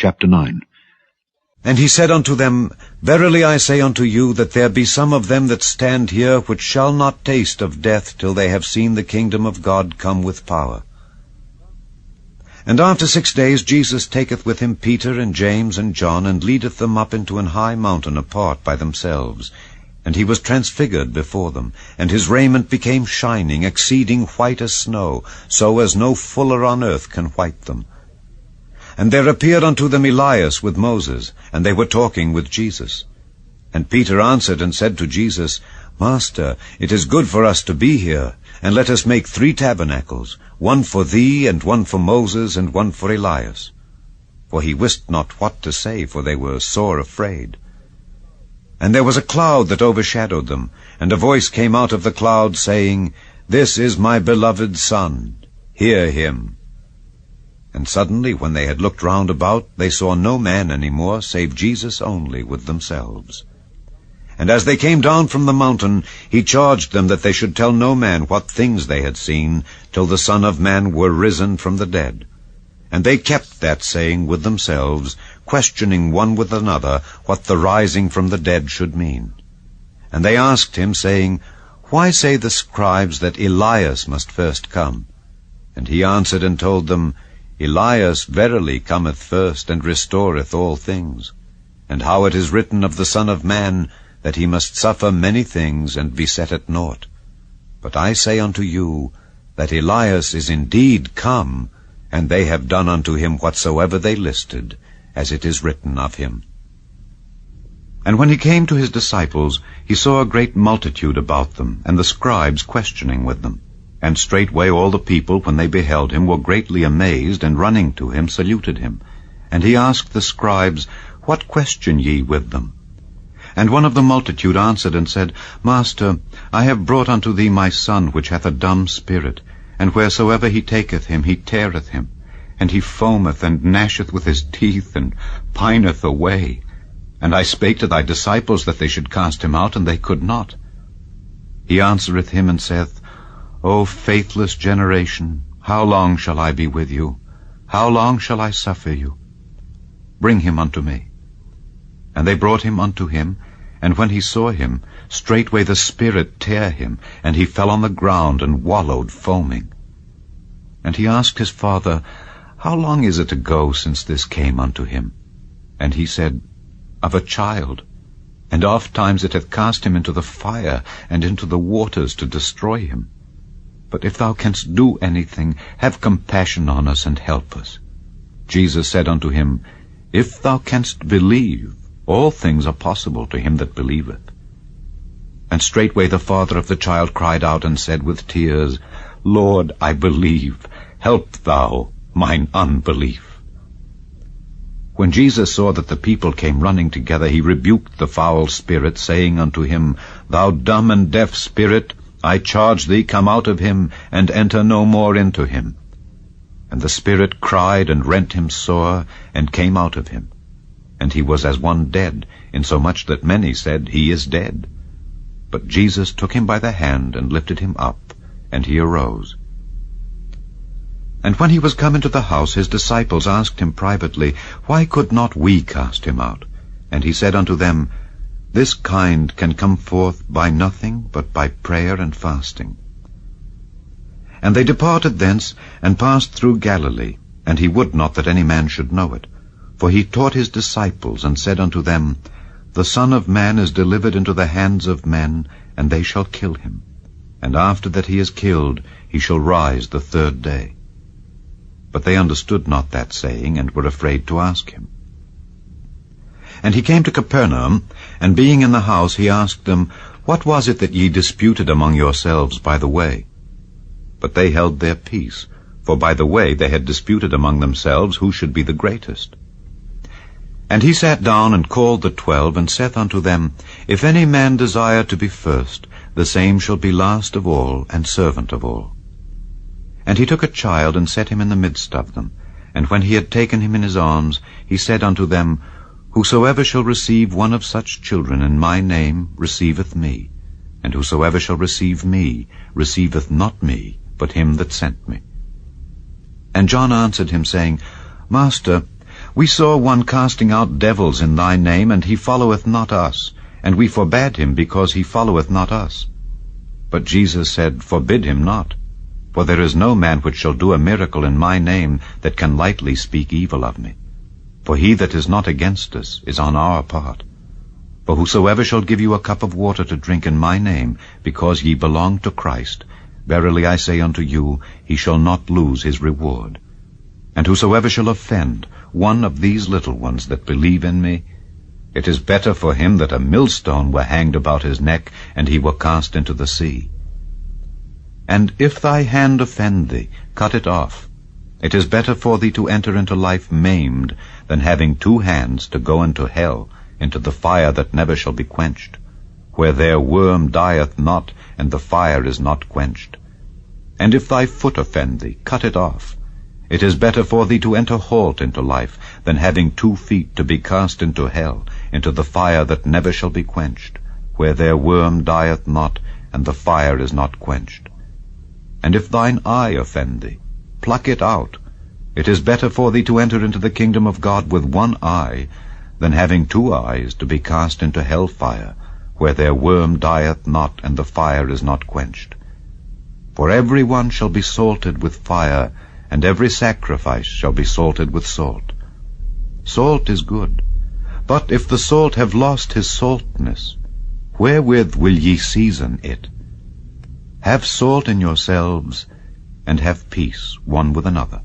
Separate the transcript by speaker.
Speaker 1: Chapter 9.
Speaker 2: And he said unto them, Verily I say unto you, that there be some of them that stand here, which shall not taste of death till they have seen the kingdom of God come with power. And after 6 days Jesus taketh with him Peter and James and John, and leadeth them up into an high mountain apart by themselves. And he was transfigured before them, and his raiment became shining, exceeding white as snow, so as no fuller on earth can white them. And there appeared unto them Elias with Moses, and they were talking with Jesus. And Peter answered and said to Jesus, Master, it is good for us to be here, and let us make 3 tabernacles, one for thee, and one for Moses, and one for Elias. For he wist not what to say, for they were sore afraid. And there was a cloud that overshadowed them, and a voice came out of the cloud, saying, This is my beloved Son, hear him. And suddenly, when they had looked round about, they saw no man any more, save Jesus only with themselves. And as they came down from the mountain, he charged them that they should tell no man what things they had seen, till the Son of Man were risen from the dead. And they kept that saying with themselves, questioning one with another what the rising from the dead should mean. And they asked him, saying, Why say the scribes that Elias must first come? And he answered and told them, Elias verily cometh first, and restoreth all things. And how it is written of the Son of Man, that he must suffer many things, and be set at naught. But I say unto you, that Elias is indeed come, and they have done unto him whatsoever they listed, as it is written of him. And when he came to his disciples, he saw a great multitude about them, and the scribes questioning with them. And straightway all the people, when they beheld him, were greatly amazed, and running to him saluted him. And he asked the scribes, What question ye with them? And one of the multitude answered and said, Master, I have brought unto thee my son, which hath a dumb spirit, and wheresoever he taketh him, he teareth him, and he foameth, and gnasheth with his teeth, and pineth away. And I spake to thy disciples that they should cast him out, and they could not. He answereth him and saith, O faithless generation, how long shall I be with you? How long shall I suffer you? Bring him unto me. And they brought him unto him, and when he saw him, straightway the spirit tare him, and he fell on the ground, and wallowed foaming. And he asked his father, How long is it ago since this came unto him? And he said, Of a child, and oft times it hath cast him into the fire, and into the waters to destroy him. But if thou canst do anything, have compassion on us, and help us. Jesus said unto him, If thou canst believe, all things are possible to him that believeth. And straightway the father of the child cried out, and said with tears, Lord, I believe, help thou mine unbelief. When Jesus saw that the people came running together, he rebuked the foul spirit, saying unto him, Thou dumb and deaf spirit, I charge thee, come out of him, and enter no more into him. And the spirit cried and rent him sore, and came out of him. And he was as one dead, insomuch that many said, He is dead. But Jesus took him by the hand, and lifted him up, and he arose. And when he was come into the house, his disciples asked him privately, Why could not we cast him out? And he said unto them, This kind can come forth by nothing but by prayer and fasting. And they departed thence, and passed through Galilee, and he would not that any man should know it. For he taught his disciples, and said unto them, The Son of Man is delivered into the hands of men, and they shall kill him. And after that he is killed, he shall rise the 3rd day. But they understood not that saying, and were afraid to ask him. And he came to Capernaum, and being in the house, he asked them, What was it that ye disputed among yourselves by the way? But they held their peace, for by the way they had disputed among themselves who should be the greatest. And he sat down and called the 12, and saith unto them, If any man desire to be first, the same shall be last of all, and servant of all. And he took a child, and set him in the midst of them. And when he had taken him in his arms, he said unto them, Whosoever shall receive one of such children in my name receiveth me, and whosoever shall receive me receiveth not me, but him that sent me. And John answered him, saying, Master, We saw one casting out devils in thy name, and he followeth not us, and we forbade him, because he followeth not us. But Jesus said, Forbid him not, for there is no man which shall do a miracle in my name that can lightly speak evil of me. For he that is not against us is on our part. For whosoever shall give you a cup of water to drink in my name, because ye belong to Christ, verily I say unto you, he shall not lose his reward. And whosoever shall offend one of these little ones that believe in me, it is better for him that a millstone were hanged about his neck, and he were cast into the sea. And if thy hand offend thee, cut it off. It is better for thee to enter into life maimed, than having 2 hands to go into hell, into the fire that never shall be quenched, where their worm dieth not, and the fire is not quenched. And if thy foot offend thee, cut it off. It is better for thee to enter halt into life, than having 2 feet to be cast into hell, into the fire that never shall be quenched, where their worm dieth not, and the fire is not quenched. And if thine eye offend thee, pluck it out. It is better for thee to enter into the kingdom of God with 1 eye, than having 2 eyes to be cast into hell fire, where their worm dieth not, and the fire is not quenched. For every one shall be salted with fire, and every sacrifice shall be salted with salt. Salt is good, but if the salt have lost his saltness, wherewith will ye season it? Have salt in yourselves, and have peace one with another.